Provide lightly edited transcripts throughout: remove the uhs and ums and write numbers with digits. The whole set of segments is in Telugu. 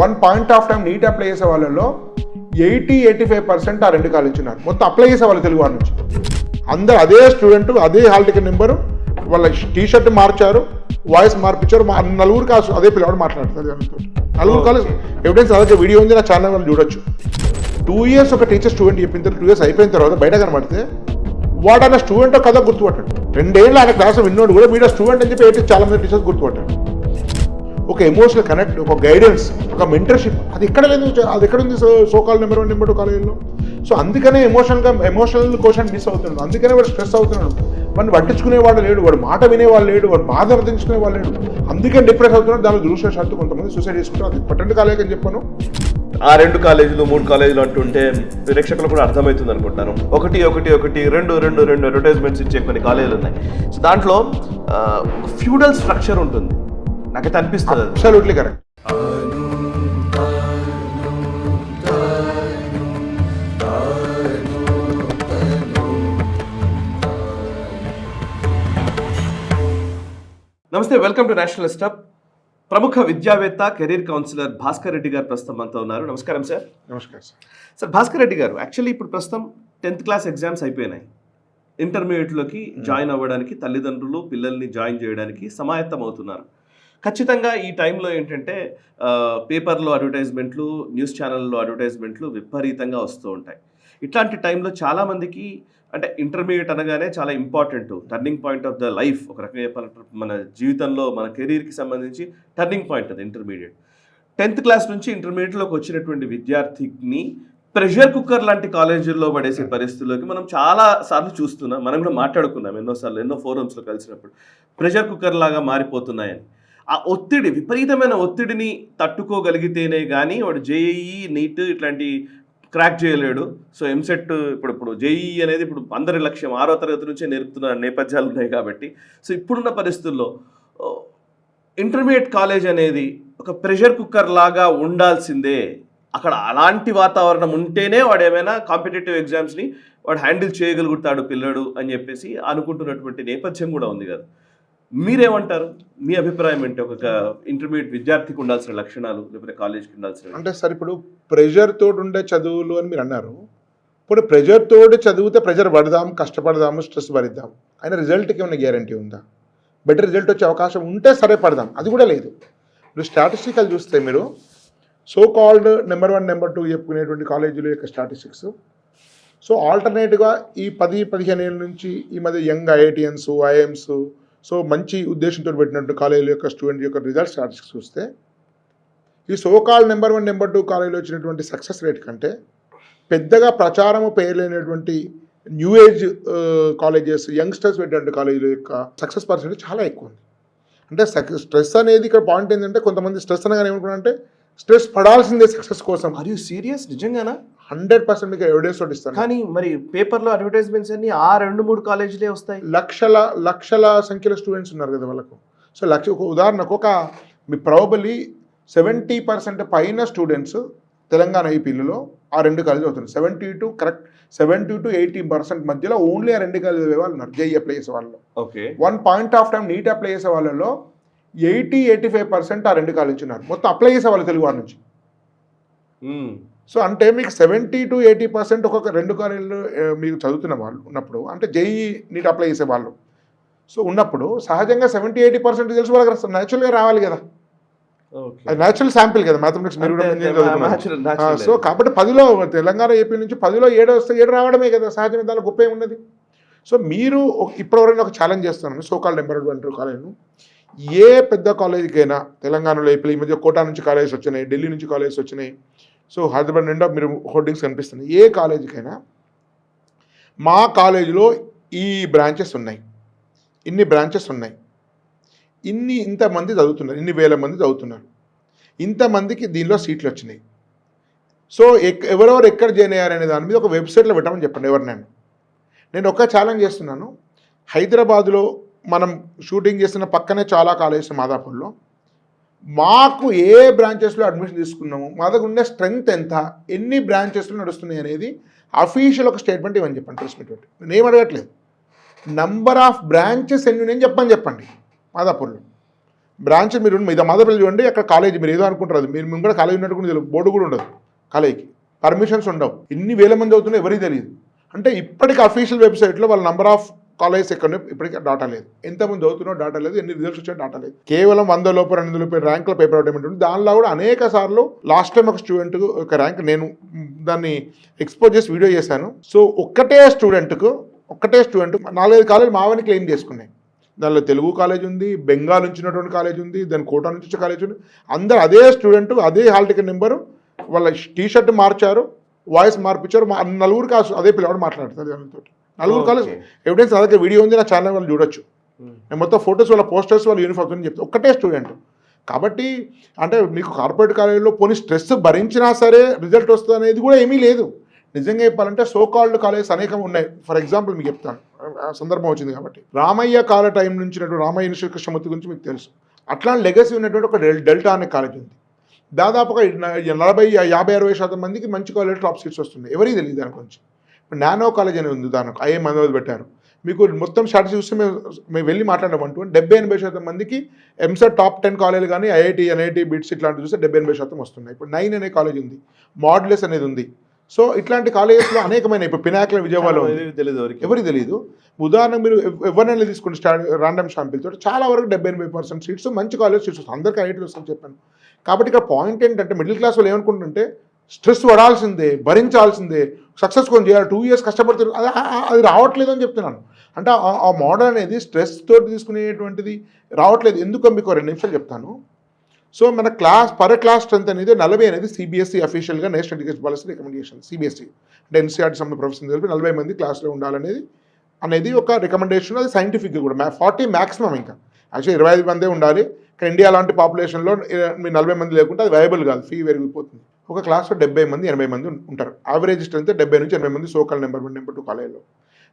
One point of time NEET apply చేసే వాళ్ళలో 80-85% ఆ రెండు కాలేజ్ ఉన్నారు. మొత్తం అప్లై చేసే వాళ్ళు తెలుగు వాళ్ళ నుంచి అందరు అదే స్టూడెంట్, అదే హాల్ టికెట్ నెంబరు, వాళ్ళ టీ షర్ట్ మార్చారు, వాయిస్ మార్పించారు. నలుగురు కాదు అదే పిల్లవాడు మాట్లాడుతుంది. నలుగురు కాలేజ్ ఎవిడెన్స్ అదే వీడియో ఉంది, నా ఛానల్ వాళ్ళు చూడొచ్చు. 2 years ఒక టీచర్ స్టూడెంట్ చెప్పిన తర్వాత 2 years అయిపోయిన తర్వాత బయట కనబడితే వాడు అన్న స్టూడెంట్ కథ గుర్తుపట్టాడు. 2 ఏళ్ళు ఆయన క్లాస్ విన్నోడు కూడా వీడియో స్టూడెంట్ అని చెప్పి చాలా మంది టీచర్స్ గుర్తుపట్టాడు. ఒక ఎమోషనల్ కనెక్ట్, ఒక గైడెన్స్, ఒక మెంటర్షిప్ అది ఎక్కడ లేదు. అది ఎక్కడ ఉంది సోకాల్ నెంబర్ 1 నెంబర్ 2 కాలేజీలో. సో అందుకనే ఎమోషనల్ క్వశ్చన్ మిస్ అవుతున్నాడు. అందుకనే వాడు స్ట్రెస్ అవుతున్నాడు. వాడిని పట్టించుకునేవాడు లేడు, వాడు మాట వినేవాళ్ళు లేడు, వాడు బాధ అర్థించుకునేవాళ్ళు లేడు. అందుకే డిప్రెస్ అవుతున్నాడు. దాని దురదృష్టవశాత్తు కొంతమంది సూసైడ్ చేసుకుంటారు. అది పట్టండి కాలేజ్ అని చెప్పాను. ఆ 2 కాలేజీలు 3 కాలేజీలు అంటుంటే ప్రేక్షకులు కూడా అర్థమవుతుంది అనుకుంటాను. ఒకటి రెండు అడ్వర్టైజ్మెంట్స్ ఇచ్చే కొన్ని కాలేజీలు ఉన్నాయి. సో దాంట్లో ఫ్యూడల్ స్ట్రక్చర్ ఉంటుంది, నాకైతే అనిపిస్తుంది. Absolutely correct. నమస్తే, వెల్కమ్ టు నేషనల్ స్టాప్. ప్రముఖ విద్యావేత్త, కెరీర్ కౌన్సిలర్ భాస్కర్ రెడ్డి గారు ప్రస్తుతం మనతో ఉన్నారు. నమస్కారం సార్. నమస్కారం సార్. సార్, భాస్కర్ రెడ్డి గారు, యాక్చువల్లీ ఇప్పుడు ప్రస్తుతం 10th క్లాస్ ఎగ్జామ్స్ అయిపోయినాయి. ఇంటర్మీడియట్లోకి జాయిన్ అవ్వడానికి తల్లిదండ్రులు పిల్లల్ని జాయిన్ చేయడానికి సమాయత్తం అవుతున్నారు. ఖచ్చితంగా ఈ టైంలో ఏంటంటే పేపర్లో అడ్వర్టైజ్మెంట్లు, న్యూస్ ఛానల్లో అడ్వర్టైజ్మెంట్లు విపరీతంగా వస్తూ ఉంటాయి. ఇట్లాంటి టైంలో చాలామందికి అంటే ఇంటర్మీడియట్ అనగానే చాలా important, turning point of the life. ఒక రకంగా చెప్పాలంటే మన జీవితంలో, మన కెరీర్కి సంబంధించి టర్నింగ్ పాయింట్ అది ఇంటర్మీడియట్. 10th క్లాస్ నుంచి ఇంటర్మీడియట్లోకి వచ్చినటువంటి విద్యార్థిని ప్రెషర్ కుక్కర్ లాంటి కాలేజీల్లో పడేసే పరిస్థితుల్లోకి మనం చాలా సార్లు చూస్తున్నాం. మనం కూడా మాట్లాడుకున్నాం ఎన్నోసార్లు, ఎన్నో ఫోరమ్స్లో కలిసినప్పుడు. ప్రెషర్ కుక్కర్ లాగా మారిపోతున్నాయని. ఆ ఒత్తిడి, విపరీతమైన ఒత్తిడిని తట్టుకోగలిగితేనే కానీ వాడు జేఈఈ, నీట్ ఇట్లాంటి క్రాక్ చేయలేడు. సో ఎంసెట్ ఇప్పుడు జేఈఈ అనేది ఇప్పుడు అందరి లక్ష్యం, 6వ తరగతి నుంచే నేర్పుతున్న నేపథ్యాలు ఉన్నాయి కాబట్టి. సో ఇప్పుడున్న పరిస్థితుల్లో ఇంటర్మీడియట్ కాలేజ్ అనేది ఒక ప్రెషర్ కుక్కర్ లాగా ఉండాల్సిందే. అక్కడ అలాంటి వాతావరణం ఉంటేనే వాడు ఏమైనా కాంపిటేటివ్ ఎగ్జామ్స్ని వాడు హ్యాండిల్ చేయగలుగుతాడు పిల్లడు అని చెప్పేసి అనుకుంటున్నటువంటి నేపథ్యం కూడా ఉంది కదా. మీరేమంటారు? మీ అభిప్రాయం ఏంటి? ఒక ఇంటర్మీడియట్ విద్యార్థికి ఉండాల్సిన లక్షణాలు, లేకపోతే కాలేజ్కి ఉండాల్సిన అంటే సార్, ఇప్పుడు ప్రెషర్ తోటి ఉండే చదువులు అని మీరు అన్నారు. ఇప్పుడు ప్రెషర్ తోటి చదివితే ప్రెషర్ పడదాం, కష్టపడదాము, స్ట్రెస్ భరిద్దాం, అయినా రిజల్ట్కి ఏమైనా గ్యారంటీ ఉందా? బెటర్ రిజల్ట్ వచ్చే అవకాశం ఉంటే సరే పడదాం, అది కూడా లేదు. ఇప్పుడు స్టాటిస్టికల్ చూస్తే మీరు సో కాల్డ్ నెంబర్ 1 నెంబర్ 2 చెప్పుకునేటువంటి కాలేజీల యొక్క స్టాటిస్టిక్స్, సో ఆల్టర్నేట్గా ఈ 10-15 ఏళ్ళ నుంచి ఈ మధ్య యంగ్ ఐఐటియన్స్, ఐఎమ్స్, సో మంచి ఉద్దేశంతో పెట్టినట్టు కాలేజీల యొక్క స్టూడెంట్ యొక్క రిజల్ట్ స్టాటిస్టిక్స్ చూస్తే ఈ సోకాల్ నెంబర్ 1 నెంబర్ 2 కాలేజీలో వచ్చినటువంటి సక్సెస్ రేట్ కంటే పెద్దగా ప్రచారము పేర్లేనటువంటి న్యూ ఏజ్ కాలేజెస్, యంగ్స్టర్స్ పెట్టినటువంటి కాలేజీల యొక్క సక్సెస్ పర్సెంటేజ్ చాలా ఎక్కువ ఉంది. అంటే స్ట్రెస్ అనేది ఇక్కడ పాయింట్ ఏంటంటే, కొంతమంది స్ట్రెస్ అనగానే ఏమనుకుంటారంటే స్ట్రెస్ పడాల్సిందే సక్సెస్ కోసం. Are you serious? నిజంగానా? 100% మీకు ఎవిడెన్స్ తోటి ఇస్తాను. కానీ మరి పేపర్లో అడ్వర్టైజ్మెంట్స్ అన్ని ఆ 2-3 కాలేజీలే వస్తాయి. లక్షల సంఖ్యలో స్టూడెంట్స్ ఉన్నారు కదా వాళ్ళకు. సో ఒక ఉదాహరణకు మీ ప్రాబబ్లీ 70% పైన స్టూడెంట్స్ తెలంగాణ ఐపీలలో ఆ 2 కాలేజీలు అవుతున్నారు. 70-80% మధ్యలో ఓన్లీ ఆ 2 కాలేజీలు చదివే వాళ్ళు ఉన్నారు. జేఈ అప్లై చేసే వాళ్ళు. Okay. One point of time NEET apply చేసే వాళ్ళలో 80-85% ఆ 2 కాలేజీలు ఉన్నారు. మొత్తం అప్లై చేసే వాళ్ళు తెలుగు వాళ్ళ నుంచి. సో అంటే మీకు 70-80% ఒక్కొక్క 2 కాలేజీలు మీకు చదువుతున్న వాళ్ళు ఉన్నప్పుడు, అంటే జేఈ నీట్ అప్లై చేసే వాళ్ళు సో ఉన్నప్పుడు సహజంగా 70-80% రిజల్ట్స్ వాళ్ళకి న్యాచురల్గా రావాలి కదా. అది న్యాచురల్ శాంపిల్ కదా మ్యాథమెటిక్స్. మీరు కూడా సో కాబట్టి 10లో తెలంగాణ ఏపీ నుంచి 10లో 7 వస్తే 7 రావడమే కదా సహజంగా, దానిలో గొప్ప ఏమున్నది. సో మీరు ఇప్పటివరకు ఒక ఛాలెంజ్ చేస్తున్నాను. సోకాల్ నెంబర్ 1 కాలేజ్ను ఏ పెద్ద కాలేజీకైనా తెలంగాణలో ఇప్పుడు ఈ మధ్య కోటా నుంచి కాలేజెస్ వచ్చినాయి, ఢిల్లీ నుంచి కాలేజెస్ వచ్చినాయి, సో హైదరాబాద్ నిండా మీరు హోర్డింగ్స్ కనిపిస్తున్నాయి. ఏ కాలేజీకైనా మా కాలేజీలో ఈ బ్రాంచెస్ ఉన్నాయి, ఇన్ని బ్రాంచెస్ ఉన్నాయి, ఇంతమంది చదువుతున్నారు, ఇన్ని వేల మంది చదువుతున్నారు, ఇంతమందికి దీనిలో సీట్లు వచ్చినాయి. సో ఎవరెవరు ఎక్కడ జాయిన్ అయ్యారనే దాని మీద ఒక వెబ్సైట్లో పెట్టమని చెప్పండి ఎవరినైనా. నేను ఒక ఛాలెంజ్ చేస్తున్నాను. హైదరాబాద్లో మనం షూటింగ్ చేస్తున్న పక్కనే చాలా కాలేజెస్ మాదాపూర్లో, మాకు ఏ బ్రాంచెస్లో అడ్మిషన్ తీసుకున్నాము, మా దగ్గర ఉండే స్ట్రెంగ్త్ ఎంత, ఎన్ని బ్రాంచెస్లో నడుస్తున్నాయి అనేది అఫీషియల్ ఒక స్టేట్మెంట్ ఇవ్వని చెప్పండి. ప్రెస్ మీట్ పెట్టి నేను ఏం అడగట్లేదు. నంబర్ ఆఫ్ బ్రాంచెస్ ఎన్ని నేను చెప్పండి మాదాపూర్లో. బ్రాంచ్ మీరు ఇది మాదపల్లి చూడండి, అక్కడ కాలేజీ మీరు ఏదో అనుకుంటారు, అది మీరు కూడా కాలేజీ ఉన్నట్టు కూడా తెలియదు, బోర్డు కూడా ఉండదు కాలేజీకి, పర్మిషన్స్ ఉండవు, ఇన్ని వేల మంది అవుతున్నాయి ఎవరికి తెలియదు. అంటే ఇప్పటికి అఫీషియల్ వెబ్సైట్లో వాళ్ళ నెంబర్ ఆఫ్ కాలేజెస్ ఎక్కడ ఇప్పటికీ డాటా లేదు, ఎంతమంది అవుతున్నారో డాటా లేదు, ఎన్ని రిజల్ట్స్ వచ్చాయో డాటా లేదు. కేవలం 100 లోపు 200 లోపు ర్యాంకుల పేపర్ అవుట్ ఉంటుంది. దానిలో కూడా అనేక సార్లు లాస్ట్ టైం ఒక స్టూడెంట్ ఒక ర్యాంక్ నేను దాన్ని ఎక్స్పోజ్ చేసి వీడియో చేశాను. సో ఒక్కటే స్టూడెంట్కు 4-5 కాలేజీలు మావని క్లెయిమ్ చేసుకున్నాయి. దానిలో తెలుగు కాలేజ్ ఉంది, బెంగాల్ నుంచి ఉన్నటువంటి కాలేజ్ ఉంది, దాని కోటా నుంచి వచ్చే కాలేజ్ ఉంది. అందరూ అదే స్టూడెంట్, అదే హాల్ టికెట్ నెంబరు, వాళ్ళ టీషర్ట్ మార్చారు, వాయిస్ మార్పించారు. నలుగురు కాదు అదే పిల్లవాడు మాట్లాడుతుంది దానితో. నలుగురు కాలేజ్ ఎవిడెన్స్ అదే వీడియో ఉంది, నా ఛానల్ వాళ్ళు చూడొచ్చు. నేను మొత్తం ఫొటోస్, వాళ్ళ పోస్టర్స్, వాళ్ళ యూనిఫామ్స్ అని చెప్తాను. ఒక్కటే స్టూడెంట్. కాబట్టి అంటే మీకు కార్పొరేట్ కాలేజీలో పోనీ స్ట్రెస్ భరించినా సరే రిజల్ట్ వస్తుంది అనేది కూడా ఏమీ లేదు. నిజంగా చెప్పాలంటే సో కాల్డ్ కాలేజెస్ అనేకం ఉన్నాయి. ఫర్ ఎగ్జాంపుల్ మీకు చెప్తాను, సందర్భం వచ్చింది కాబట్టి, రామయ్య కాల టైం నుంచి రామయ్య యూనివర్సిటీ కృష్ణమూర్తి గురించి మీకు తెలుసు. అట్లాంటి లెగసీ ఉన్నటువంటి ఒక డెల్టా అనే కాలేజ్ ఉంది. దాదాపుగా 40-50-60% మందికి మంచి కాలేజ్ టాప్ సీట్స్ వస్తున్నాయి, ఎవరికి తెలియదు దాని గురించి. ఇప్పుడు నానో కాలేజ్ అనేది ఉంది, దానికి ఐఎం అనేది పెట్టారు. మీకు మొత్తం స్టాటిస్ చూస్తే మేము వెళ్ళి మాట్లాడమంటూ 70-80% మందికి ఎంసెట్ టాప్ 10 కాలేజీలు కానీ ఐఐటి బిట్స్ ఇట్లాంటివి చూస్తే 70-80% వస్తున్నాయి. ఇప్పుడు 9 అనే కాలేజ్ ఉంది, మాడ్యులస్ అనేది ఉంది. సో ఇట్లాంటి కాలేజెస్లో అనేకమైన, ఇప్పుడు పినాకిల్ విజయవాడలో ఎవరికి తెలియదు. ఉదాహరణ మీరు ఎవరినైనా తీసుకుంటే ర్యాండమ్ శాంపిల్ తోటి చాలా వరకు 70-80% సీట్స్ మంచి కాలేజ్ సీట్స్ వస్తాయి, అందరికీ ఐఐటీ వస్తుందని చెప్పాను. కాబట్టి ఇక్కడ పాయింట్ ఏంటంటే మిడిల్ క్లాస్ వాళ్ళు ఏమనుకుంటుంటే స్ట్రెస్ పడాల్సిందే, భరించాల్సిందే, సక్సెస్ కొని చేయాలి, 2 years కష్టపడుతుంది, అది రావట్లేదు అని చెప్తున్నాను. అంటే ఆ మోడల్ అనేది స్ట్రెస్ తోటి తీసుకునేటువంటిది రావట్లేదు. ఎందుకో మీకు 2 నిమిషాలు చెప్తాను. సో మన పర్ క్లాస్ స్ట్రెంత్ అనేది 40 అనేది సిబిఎస్ఈ అఫీషియల్గా national education policy recommendation. CBSE అంటే ఎన్సీఆర్టీ సంబంధించిన ప్రొఫెసర్ కలిపి 40 మంది క్లాస్లో ఉండాలనేది ఒక రికమెండేషన్. అది సైంటిఫిక్గా కూడా 40 మ్యాక్సిమం, ఇంకా యాక్చువల్లీ 25 మందే ఉండాలి. కానీ ఇండియా లాంటి పాపులేషన్లో మీరు 40 మంది లేకుంటే అది వైబుల్ కాదు, ఫీ పెరిగిపోతుంది. ఒక క్లాస్లో 70-80 మంది ఉంటారు. యావరేజ్ స్ట్రెంత్ 70-80 మంది సోకాల్ నెంబర్ 1 నెంబర్ 2 కాలేజీలో.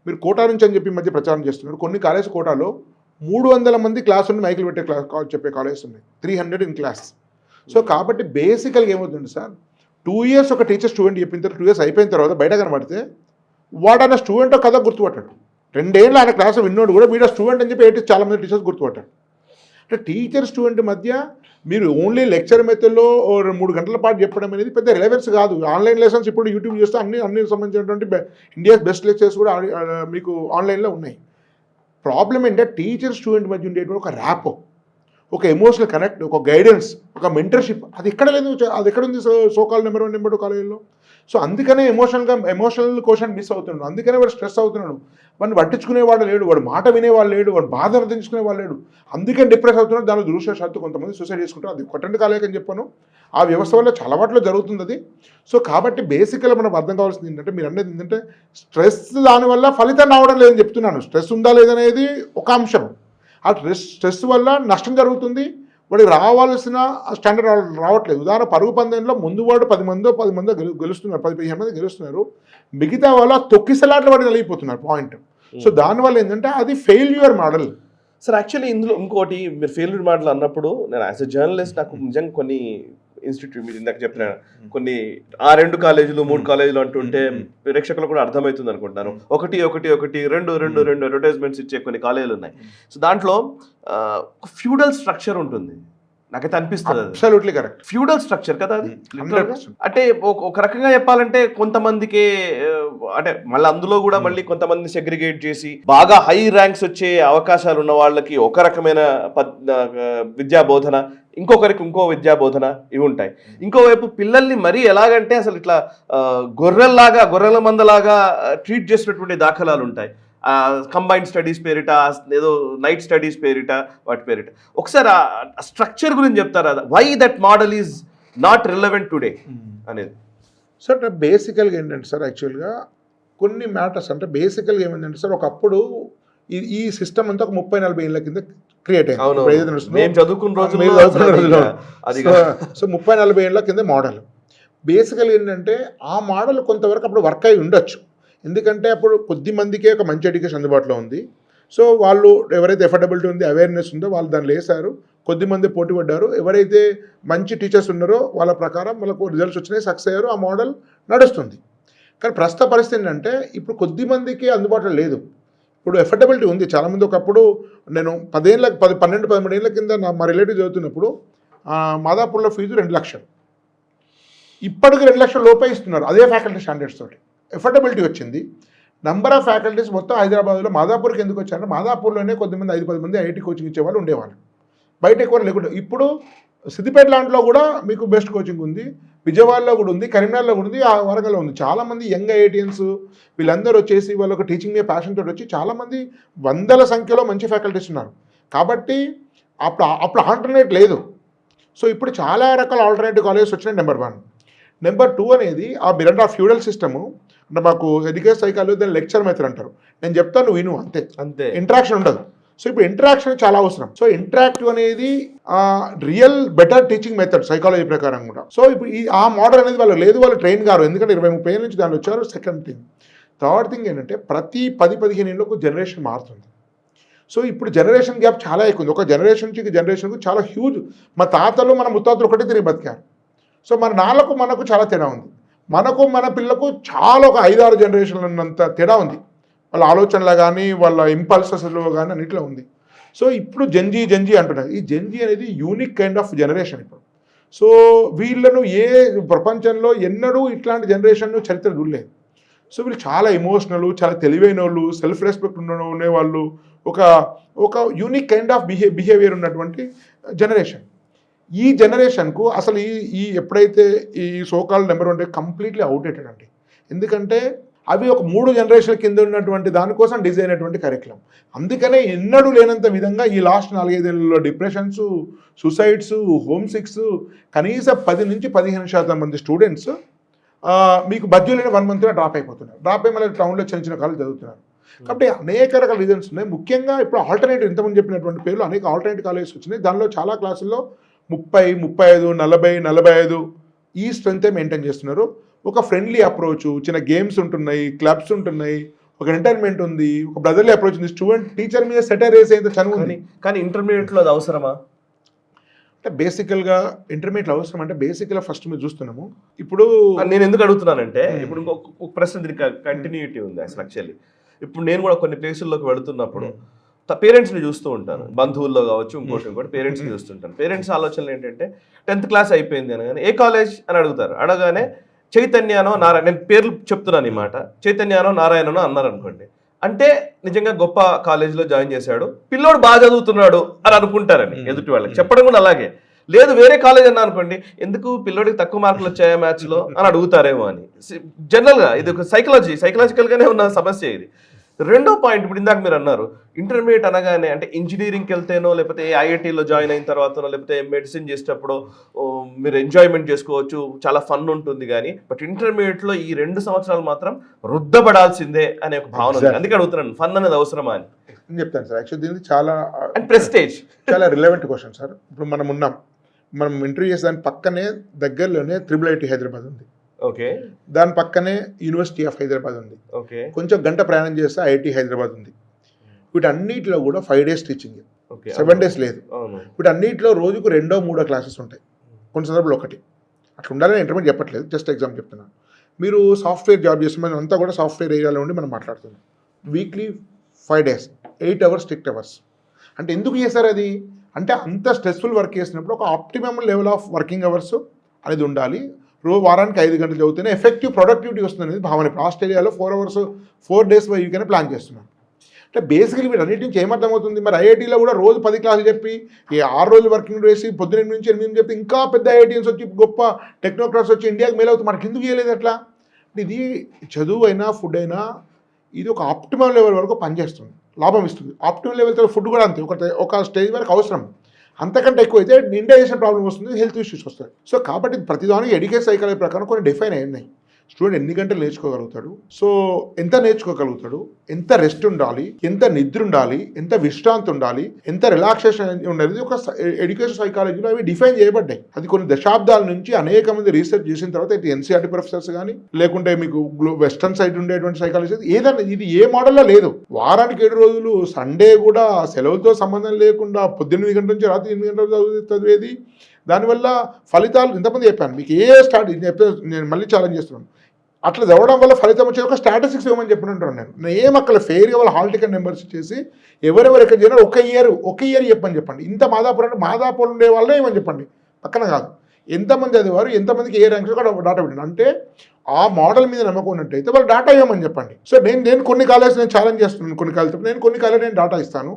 మీరు కోటా నుంచి అని చెప్పి మధ్య ప్రచారం చేస్తున్నారు. కొన్ని కాలేజ్ కోటాలో 300 మంది క్లాస్ ఉండి మైకులు పెట్టే చెప్పే కాలేజెస్ ఉన్నాయి, 300 ఇన్ క్లాస్. సో కాబట్టి బేసికల్గా ఏమవుతుంది సార్, 2 years ఒక టీచర్ స్టూడెంట్ చెప్పిన తర్వాత 2 years అయిపోయిన తర్వాత బయట కనబడితే వాడు స్టూడెంట్ కథ గుర్తుపట్టాడు. 2 ఏళ్ళు ఆయన క్లాస్ విన్నోడు కూడా వీడు స్టూడెంట్ అని చెప్పి చాలా మంది టీచర్స్ గుర్తుపట్టాడు. అంటే టీచర్ స్టూడెంట్ మధ్య మీరు ఓన్లీ లెక్చర్ మెథడ్లో 3 గంటల పాటు చెప్పడం అనేది పెద్ద రిలవెన్స్ కాదు. ఆన్లైన్ లెసన్స్ ఇప్పుడు యూట్యూబ్ చేస్తే అన్ని సంబంధించినటువంటి ఇండియాస్ బెస్ట్ లెక్చర్స్ కూడా మీకు ఆన్లైన్లో ఉన్నాయి. ప్రాబ్లం ఏంటంటే టీచర్ స్టూడెంట్ మధ్య ఉండేటువంటి ఒక ర్యాపో, ఒక ఎమోషనల్ కనెక్ట్, ఒక గైడెన్స్, ఒక మెంటర్షిప్, అది ఎక్కడ లేదు. అది ఎక్కడ ఉంది సోకాల్ నెంబర్ 1 నెంబర్ 2 కాలేజీలో. సో అందుకనే ఎమోషనల్ క్వశ్చన్ మిస్ అవుతున్నాడు. అందుకనే వాడు స్ట్రెస్ అవుతున్నాడు. వాడిని పట్టించుకునేవాడు లేడు, వాడు మాట వినేవాడు లేడు, వాడు బాధ అర్థించుకునేవాడు లేడు. అందుకని డిప్రెస్ అవుతున్నాడు. దాని దురదృష్టవశాత్తు కొంతమంది సూసైడ్ చేసుకుంటారు. అది కొట్టండి కాలేకని చెప్పాను, ఆ వ్యవస్థ వల్ల చాలా వాటిలో జరుగుతుంది అది. సో కాబట్టి బేసిక్గా మనం అర్థం కావాల్సింది ఏంటంటే, మీరు అనేది ఏంటంటే స్ట్రెస్ దానివల్ల ఫలితం రావడం లేదని చెప్తున్నాను. స్ట్రెస్ ఉందా లేదనేది ఒక అంశం. ఆ స్ట్రెస్ వల్ల నష్టం జరుగుతుంది, వాడికి రావాల్సిన స్టాండర్డ్ రావట్లేదు. ఉదాహరణ పరుగు పందెంలో ముందు వాడు 10 మందో గెలుస్తున్నారు, 10-15 మంది గెలుస్తున్నారు, మిగతా వాళ్ళు తొక్కిసలాట్లు వాడు నలిగిపోతున్నారు పాయింట్. సో దానివల్ల ఏంటంటే అది ఫెయిల్యూర్ మోడల్. సార్ యాక్చువల్లీ ఇందులో ఇంకోటి, మీరు ఫెయిల్యూర్ మోడల్ అన్నప్పుడు నేను యాజ్ ఎ జర్నలిస్ట్ నాకు నిజంగా కొన్ని ఇన్స్టిట్యూట్, మీరు ఇందాక చెప్పిన కొన్ని 2 కాలేజీలు 3 కాలేజీలు అంటుంటే ప్రేక్షకులు కూడా అర్థమవుతుంది అనుకుంటున్నాను. 1 2 అడ్వర్టైజ్మెంట్స్ ఇచ్చే కొన్ని కాలేజీలు ఉన్నాయి. సో దాంట్లో ఫ్యూడల్ స్ట్రక్చర్ ఉంటుంది, నాకైతే అనిపిస్తుంది. అబ్సల్యూట్లీ కరెక్ట్, ఫ్యూడల్ స్ట్రక్చర్ కదా అది. అంటే ఒక రకంగా చెప్పాలంటే కొంతమందికే, అంటే మళ్ళీ అందులో కూడా మళ్ళీ కొంతమంది సెగ్రిగేట్ చేసి బాగా హై ర్యాంక్స్ వచ్చే అవకాశాలు ఉన్న వాళ్ళకి ఒక రకమైన విద్యా బోధన, ఇంకొకరికి ఇంకో విద్యా బోధన, ఇవి ఉంటాయి. ఇంకోవైపు పిల్లల్ని మరీ ఎలాగంటే అసలు ఇట్లా గొర్రెల మందలాగా ట్రీట్ చేసినటువంటి దాఖలాలు ఉంటాయి. కంబైన్డ్ స్టడీస్ పేరిట, ఏదో నైట్ స్టడీస్ పేరిట, వాటి పేరిట. ఒకసారి ఆ స్ట్రక్చర్ గురించి చెప్తారా, why that model is not relevant today అనేది? సార్ బేసికల్గా ఏంటంటే సార్, యాక్చువల్గా కొన్ని మ్యాటర్స్ అంటే బేసికల్గా ఏమైందంటే సార్, ఒకప్పుడు ఈ సిస్టమ్ అంతా ఒక 30-40 ఏళ్ళ కింద క్రియేట్ అయింది. సో 30-40 ఏళ్ళ కింద మోడల్ బేసికల్గా ఏంటంటే ఆ మోడల్ కొంతవరకు అప్పుడు వర్క్ అయి ఉండొచ్చు. ఎందుకంటే అప్పుడు కొద్ది మందికే ఒక మంచి ఎడ్యుకేషన్ అందుబాటులో ఉంది. సో వాళ్ళు ఎవరైతే ఎఫర్డబిలిటీ ఉంది, అవేర్నెస్ ఉందో వాళ్ళు దాన్ని వేశారు, కొద్దిమంది పోటీ పడ్డారు. ఎవరైతే మంచి టీచర్స్ ఉన్నారో వాళ్ళ ప్రకారం వాళ్ళకు రిజల్ట్స్ వచ్చినాయి, సక్సెస్ అయ్యారు, ఆ మోడల్ నడుస్తుంది. కానీ ప్రస్తుత పరిస్థితి ఏంటంటే ఇప్పుడు కొద్ది మందికి అందుబాటులో లేదు. ఇప్పుడు ఎఫర్డబిలిటీ ఉంది. చాలామంది ఒకప్పుడు నేను 12-13 ఏళ్ళ కింద మా రిలేటివ్ చదువుతున్నప్పుడు మాదాపూర్లో ఫీజు 2 లక్షలు. ఇప్పటికి 2 లక్షల లోపే ఇస్తున్నారు అదే ఫ్యాకల్టీ స్టాండర్డ్స్ తోటి. ఎఫర్డబిలిటీ వచ్చింది. నంబర్ ఆఫ్ ఫ్యాకల్టీస్ మొత్తం హైదరాబాద్లో మాదాపూర్కి ఎందుకు వచ్చారంటే మాదాపూర్లోనే కొద్దిమంది 5-10 మంది ఐఐటీ కోచింగ్ ఇచ్చేవాళ్ళు ఉండేవాళ్ళు, బయట ఎక్కువ లేకుండా. ఇప్పుడు సిద్దిపేట లాంటిలో కూడా మీకు బెస్ట్ కోచింగ్ ఉంది, విజయవాడలో కూడా ఉంది, కరీంనగర్లో కూడా ఉంది, వరంగల్లో ఉంది. చాలామంది యంగ్ ఐఐటియన్స్ వీళ్ళందరూ వచ్చేసి వాళ్ళొక టీచింగ్ మీద ప్యాషన్ తోటి వచ్చి చాలామంది వందల సంఖ్యలో మంచి ఫ్యాకల్టీస్ ఉన్నారు. కాబట్టి అప్పుడు ఆల్టర్నేట్ లేదు. సో ఇప్పుడు చాలా రకాల ఆల్టర్నేటివ్ కాలేజెస్ వచ్చినాయి. నెంబర్ 1. నెంబర్ 2 అనేది మీరంటే ఆ ఫ్యూడల్ సిస్టము అంటే మాకు ఎడ్యుకేషన్ సైకాలజీ దాన్ని లెక్చర్ మెథడ్ అంటారు. నేను చెప్తాను, నువ్వు విను, అంతే. ఇంటరాక్షన్ ఉండదు. సో ఇప్పుడు ఇంటరాక్షన్ చాలా అవసరం. సో ఇంటరాక్టివ్ అనేది real better teaching method psychology ప్రకారం కూడా. సో ఇప్పుడు ఆ మోడల్ అనేది వాళ్ళు లేదు, వాళ్ళు ట్రైన్ గారు, ఎందుకంటే 20-30 ఏళ్ళ నుంచి దాన్ని వచ్చారు. Second thing. థర్డ్ థింగ్ ఏంటంటే ప్రతి 10-15 ఏళ్ళకు జనరేషన్ మారుతుంది. సో ఇప్పుడు జనరేషన్ గ్యాప్ చాలా ఎక్కువ ఉంది. ఒక జనరేషన్ నుంచి జనరేషన్కు చాలా హ్యూజ్. మా తాతలు మన ముత్తాతలు ఒకటే తిరిగి బతికారు. సో మన నాన్నకు మనకు చాలా తేడా ఉంది. మనకు మన పిల్లకు చాలా ఒక 5-6 జనరేషన్లు ఉన్నంత తేడా ఉంది. వాళ్ళ ఆలోచనలో కానీ వాళ్ళ ఇంపల్సెస్లో కానీ అన్నిట్లో ఉంది. సో ఇప్పుడు జెన్జీ అంటున్నారు. ఈ జెన్జీ అనేది యూనిక్ కైండ్ ఆఫ్ జనరేషన్ ఇప్పుడు. సో వీళ్ళను ఏ ప్రపంచంలో ఎన్నడూ ఇట్లాంటి జనరేషన్ చరిత్ర చూడలేదు. సో వీళ్ళు చాలా ఎమోషనల్, చాలా తెలివైన వాళ్ళు, సెల్ఫ్ రెస్పెక్ట్ ఉండేవాళ్ళు, ఒక యూనిక్ కైండ్ ఆఫ్ బిహేవియర్ ఉన్నటువంటి జనరేషన్. ఈ జనరేషన్కు అసలు ఈ ఎప్పుడైతే ఈ సోకాల్ నెంబర్ 1 కంప్లీట్లీ అవుట్డేటెడ్ అండి. ఎందుకంటే అవి ఒక 3 జనరేషన్ల కింద ఉన్నటువంటి దానికోసం డిజైన్ అయినటువంటి కరికులం. అందుకనే ఎన్నడూ లేనంత విధంగా ఈ లాస్ట్ 4-5 ఏళ్ళలో డిప్రెషన్స్, సూసైడ్స్, హోమ్ సిక్స్ కనీసం 10-15% మంది స్టూడెంట్స్ మీకు బడ్జెట్ 1 మంత్లో డ్రాప్ అయిపోతున్నారు. డ్రాప్ అయ్యి మళ్ళీ టౌన్లో చిన్న కాలేజ్ చదువుతున్నారు. కాబట్టి అనేక రకాల రీజన్స్ ఉన్నాయి. ముఖ్యంగా ఇప్పుడు ఆల్టర్నేటివ్ ఇంతకుముందు చెప్పినటువంటి పేర్లు అనేక ఆల్టర్నేటివ్ కాలేజెస్ వచ్చినాయి. దానిలో చాలా క్లాసుల్లో 30, 35, 40, 45 ఈ స్ట్రెంతే మెయింటైన్ చేస్తున్నారు. ఒక ఫ్రెండ్లీ అప్రోచ్, చిన్న గేమ్స్ ఉంటున్నాయి, క్లబ్స్ ఉంటున్నాయి, ఒక ఎంటర్టైన్మెంట్ ఉంది, ఒక బ్రదర్లీ అప్రోచ్ ఉంది. స్టూడెంట్ టీచర్ మీద సెటర్ వేసేంత చనువు ఉంది. కానీ ఇంటర్మీడియట్లో అది అవసరమా? అంటే బేసికల్గా ఇంటర్మీడియట్ అవసరం అంటే బేసిక్గా ఫస్ట్ మీరు చూస్తున్నాము. ఇప్పుడు నేను ఎందుకు అడుగుతున్నానంటే ఇప్పుడు ఇంకొక ప్రశ్న దీనికి కంటిన్యూటీ ఉంది అసలు. యాక్చువల్లీ ఇప్పుడు నేను కూడా కొన్ని ప్లేసుల్లోకి వెళుతున్నప్పుడు పేరెంట్స్ని చూస్తూ ఉంటాను, బంధువుల్లో కావచ్చు, ఇంకోటి పేరెంట్స్ని చూస్తుంటాను. పేరెంట్స్ ఆలోచనలు ఏంటంటే 10th క్లాస్ అయిపోయింది అనగానే ఏ కాలేజ్ అని అడుగుతారు. అడగానే చైతన్యానో నారాయణ, నేను పేర్లు చెప్తున్నాను ఈ మాట, చైతన్యానో నారాయణనో అన్నారు అనుకోండి, అంటే నిజంగా గొప్ప కాలేజీలో జాయిన్ చేశాడు, పిల్లోడు బాగా చదువుతున్నాడు అని అనుకుంటారని ఎదుటి వాళ్ళకి చెప్పడం కూడా అలాగే. లేదు వేరే కాలేజ్ అన్నా అనుకోండి, ఎందుకు పిల్లోడికి తక్కువ మార్కులు వచ్చాయా మ్యాథ్స్లో అని అడుగుతారేమో అని. జనరల్గా ఇది ఒక సైకలాజికల్గానే ఉన్న సమస్య ఇది. రెండో పాయింట్, ఇప్పుడు ఇందాక మీరు అన్నారు ఇంటర్మీడియట్ అనగానే అంటే ఇంజనీరింగ్కి వెళ్తేనో లేకపోతే ఐఐటీలో జాయిన్ అయిన తర్వాతనో లేకపోతే మెడిసిన్ చేసేటప్పుడు మీరు ఎంజాయ్మెంట్ చేసుకోవచ్చు, చాలా ఫన్ ఉంటుంది. కానీ బట్ ఇంటర్మీడియట్లో ఈ 2 సంవత్సరాలు మాత్రం రుద్దపడాల్సిందే అనే ఒక భావన ఉంది. అందుకే అడుగుతున్నాను, ఫన్ అనేది అవసరమా అని. నేను చెప్తాను సార్. యాక్చువల్లీ దీనికి చాలా ప్రెస్టేజ్, చాలా రిలవెంట్ క్వశ్చన్ సార్. ఇప్పుడు మనం ఇంటర్వ్యూ చేసే దాని పక్కనే దగ్గరలోనే IIIT హైదరాబాద్ ఉంది. ఓకే. దాని పక్కనే యూనివర్సిటీ ఆఫ్ హైదరాబాద్ ఉంది. ఓకే. కొంచెం గంట ప్రయాణం చేస్తే ఐఐటి హైదరాబాద్ ఉంది. వీటన్నిటిలో కూడా 5 days టీచింగ్, 7 days లేదు. వీటన్నిటిలో రోజుకు 2-3 క్లాసెస్ ఉంటాయి, కొన్ని సందర్భాలు 1. అట్లా ఉండాలని ఇంటర్మీడియట్ చెప్పట్లేదు, జస్ట్ ఎగ్జామ్ చెప్తున్నాను. మీరు సాఫ్ట్వేర్ జాబ్ చేస్తున్న అంతా కూడా సాఫ్ట్వేర్ ఏరియాలో ఉండి మనం మాట్లాడుతున్నాం. Weekly 5 days, 8 hours strict hours. అంటే ఎందుకు చేశారు అది అంటే అంత స్ట్రెస్ఫుల్ వర్క్ చేసినప్పుడు ఒక optimum level of working hours అనేది ఉండాలి. వారానికి 5 గంటలు చదివితేనే ఎఫెక్టివ్ ప్రొడక్టివిటీ వస్తుంది అనేది భావన. ఇప్పుడు ఆస్ట్రేలియాలో 4 days వీకనే ప్లాన్ చేస్తున్నాను. అంటే బేసికలీ మీరు అన్నిటి నుంచి ఏమర్థమవుతుంది, మరి ఐఐటీలో కూడా రోజు 10 క్లాసులు చెప్పి ఈ 6 రోజులు వర్కింగ్ వేసి 8 నుంచి 8 చెప్పి ఇంకా పెద్ద ఐఐటీన్స్ వచ్చి గొప్ప టెక్నోక్రాట్స్ వచ్చి ఇండియాకి మేలు అవుతుంది. మనకి ఎందుకు చేయలేదు అట్లా? ఇది చదువు అయినా ఫుడ్ అయినా ఇది ఒక ఆప్టిమల్ లెవెల్ వరకు పనిచేస్తుంది, లాభం ఇస్తుంది. ఆప్టిమల్ లెవెల్ ఫుడ్ కూడా అంతే, ఒక స్టేజ్ వరకు అవసరం. అంతకంటే ఎక్కువ అయితే ఇండైజెషన్ ప్రాబ్లం వస్తుంది, హెల్త్ ఇష్యూస్ వస్తాయి. సో కాబట్టి ప్రతిదానికి ఎడ్యుకేషన్ సైకాలజీ ప్రకారం కొన్ని డిఫైన్ అయినాయి. స్టూడెంట్ ఎన్ని గంటలు నేర్చుకోగలుగుతాడు, సో ఎంత నేర్చుకోగలుగుతాడు, ఎంత రెస్ట్ ఉండాలి, ఎంత నిద్ర ఉండాలి, ఎంత విశ్రాంతి ఉండాలి, ఎంత రిలాక్సేషన్ ఉండాలి, ఒక ఎడ్యుకేషన్ సైకాలజీలో అవి డిఫైన్ చేయబడ్డాయి. అది కొన్ని దశాబ్దాల నుంచి అనేక మంది రీసెర్చ్ చేసిన తర్వాత ఇటు ఎన్సీఆర్టీ ప్రొఫెసర్స్ కానీ లేకుంటే మీకు వెస్టర్న్ సైడ్ ఉండేటువంటి సైకాలజీ ఏదన్నా ఇది ఏ మోడల్లో లేదు. వారానికి 7 రోజులు సండే కూడా సెలవులతో సంబంధం లేకుండా 8 గంటల నుంచి రాత్రి 8 గంటలు చదివేది. దానివల్ల ఫలితాలు ఇంతమంది చెప్పాను మీకు. నేను మళ్ళీ ఛాలెంజ్ చేస్తున్నాను, అట్లా చదవడం వల్ల ఫలితం వచ్చే ఒక స్టాటిస్టిక్స్ ఇవ్వమని చెప్పినట్టు నేను ఏం అక్కడ ఫెయిర్గా వాళ్ళ హాల్ టికెట్ నెంబర్స్ చేసి ఎవరెవరు ఎక్కడ చేయాలో ఒక ఇయర్ చెప్పండి. ఇంత మాదాపూర్ అంటే మాదాపూర్ ఉండే వాళ్ళే ఏమని చెప్పండి, పక్కన కాదు. ఎంతమంది చదివారు, ఎంతమందికి ఏ ర్యాంక్స్ కూడా డాటా పెట్టండి. అంటే ఆ మోడల్ మీద నమ్మకం ఉన్నట్టయితే వాళ్ళు డాటా ఇవ్వమని చెప్పండి. సో నేను కొన్ని కాలేజ్ నేను ఛాలెంజ్ చేస్తున్నాను, కొన్ని కాలేజ్ నేను కొన్ని కాలేజ్ నేను డాటా ఇస్తాను.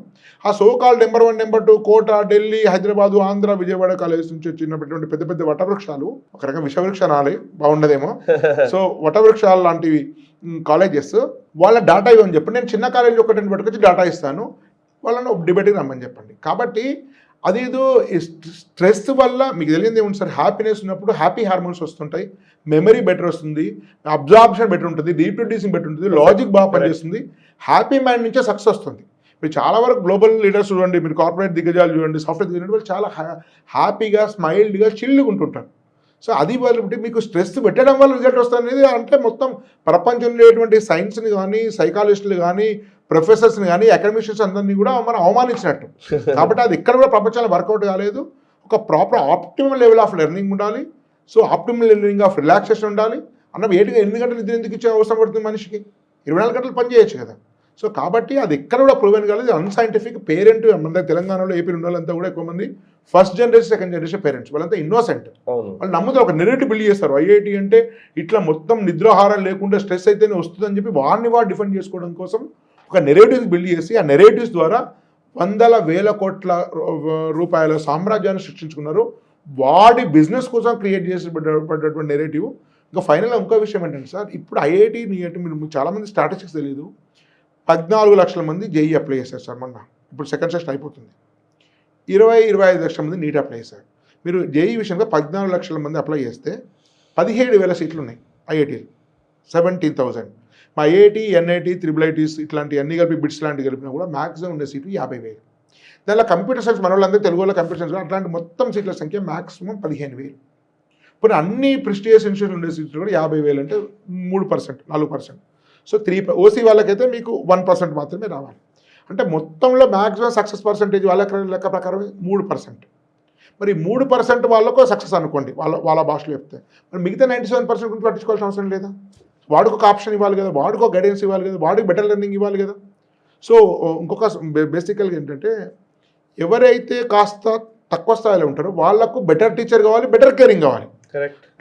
ఆ సో కాల్ నెంబర్ 1 నెంబర్ 2 కోట, ఢిల్లీ, హైదరాబాదు, ఆంధ్ర, విజయవాడ కాలేజ్ నుంచి వచ్చినటువంటి పెద్ద పెద్ద వటవృక్షాలు, ఒక రకంగా విషవృక్షాలు బాగుండదేమో, సో వటవృక్షాలు లాంటివి కాలేజెస్ వాళ్ళ డాటా ఇవ్వని చెప్పండి. నేను చిన్న కాలేజీ ఒకటి పట్టుకొచ్చి డాటా ఇస్తాను, వాళ్ళని డిబేట్కి రమ్మని చెప్పండి. కాబట్టి అదేదో స్ట్రెస్ వల్ల మీకు తెలియదు ఏముంది సార్, హ్యాపీనెస్ ఉన్నప్పుడు హ్యాపీ హార్మోన్స్ వస్తుంటాయి, మెమరీ బెటర్ వస్తుంది, అబ్జార్ప్షన్ బెటర్ ఉంటుంది, రీప్రొడ్యూసింగ్ బెటర్ ఉంటుంది, లాజిక్ బాగా పనిచేస్తుంది, హ్యాపీ మైండ్ నుంచే సక్సెస్ వస్తుంది. మీరు చాలా వరకు గ్లోబల్ లీడర్స్ చూడండి, మీరు కార్పొరేట్ దిగ్గజాలు చూడండి, సాఫ్ట్వేర్ దిగ్గజాలు, వాళ్ళు చాలా హ్యాపీగా స్మైల్డ్గా చిల్లుగా ఉంటుంటారు. సో అది వాళ్ళు మీకు స్ట్రెస్ పెట్టడం వల్ల రిజల్ట్ వస్తుంది అంటే మొత్తం ప్రపంచంలో ఉండేటువంటి సైన్స్ని కానీ, సైకాలజిస్టులు కానీ, ప్రొఫెసర్స్ని కానీ, అకాడమిషియన్స్ అందరినీ కూడా మనం అవమానించినట్టు. కాబట్టి అది ఇక్కడ కూడా ప్రపంచంలో వర్కౌట్ కాలేదు. ఒక proper optimal level of learning ఉండాలి. So optimal leveling of relaxation ఉండాలి. అన్న 8 గంటలు నిద్ర ఎందుకు ఇచ్చే అవసరం పడుతుంది మనిషికి, 24 గంటలు పని చేయొచ్చు కదా. సో కాబట్టి అది ఎక్కడ కూడా ప్రూవెన్ కాలేదు, అన్సైంటిఫిక్. పేరెంట్ మన తెలంగాణలో ఏపీ ఉండాలంతా కూడా ఎక్కువ మంది first generation, second generation parents వాళ్ళంతా ఇన్నోసెంట్. వాళ్ళు నమ్ముతారు, ఒక నెరేటివ్ బిల్డ్ చేస్తారు. ఐఐటి అంటే ఇట్లా మొత్తం నిద్రాహారం లేకుండా స్ట్రెస్ అయితేనే వస్తుందని చెప్పి వాడిని డిఫెండ్ చేసుకోవడం కోసం ఒక నెరేటివ్స్ బిల్డ్ చేసి ఆ నెరేటివ్స్ ద్వారా వందల వేల కోట్ల రూపాయల సామ్రాజ్యాన్ని సృష్టించుకున్నారు. వాడి బిజినెస్ కోసం క్రియేట్ చేసి పడ్డటువంటి నెరేటివ్. ఇంకా ఫైనల్గా ఇంకో విషయం ఏంటంటే సార్, ఇప్పుడు ఐఐటి నీట్ మీరు చాలామంది స్టాటిస్టిక్స్ తెలియదు, 14 లక్షల మంది జేఈ అప్లై చేశారు సార్ మొన్న. ఇప్పుడు సెకండ్ సెషన్ అయిపోతుంది. 20-25 లక్షల మంది నీట్ అప్లై చేశారు. మీరు జేఈ విషయంలో 14 లక్షల మంది అప్లై చేస్తే 17,000 సీట్లు ఉన్నాయి ఐఐటీలు, 17,000. మా ఐఐటి, ఎన్ఐటి, త్రిబుల్ ఐటీస్ ఇట్లాంటి అన్ని కలిపి బిట్స్ లాంటివి కలిపినా కూడా మ్యాక్సిమం ఉండే సీట్లు 50,000. దానిలో కంప్యూటర్ సైన్స్ మన వాళ్ళందరూ తెలుగు వాళ్ళ కంప్యూటర్ సైన్స్ అట్లాంటి మొత్తం సీట్ల సంఖ్య మ్యాక్సిమం 15,000. ఇప్పుడు అన్ని ప్రెస్టీజియస్ ఇన్స్టిట్యూట్ ఉండే సీట్లు కూడా 50,000 అంటే 3%, 4%. సో ఓసీ వాళ్ళకైతే మీకు 1% మాత్రమే రావాలి. అంటే మొత్తంలో మ్యాక్సిమం సక్సెస్ పర్సెంటేజ్ వాళ్ళ లెక్క ప్రకారం 3%. మరి 3% వాళ్ళకు సక్సెస్ అనుకోండి, వాళ్ళ భాషలో చెప్తే. మరి మిగతా 97% గురించి పట్టించుకోవాల్సిన అవసరం లేదా? వాడికి ఒక ఆప్షన్ ఇవ్వాలి కదా, వాడికి ఒక గైడెన్స్ ఇవ్వాలి కదా, వాడికి బెటర్ లెర్నింగ్ ఇవ్వాలి కదా. సో ఇంకొక బేసికల్గా ఏంటంటే, ఎవరైతే కాస్త తక్కువ స్థాయిలో ఉంటారో వాళ్ళకు బెటర్ టీచర్ కావాలి, బెటర్ కేరింగ్ కావాలి.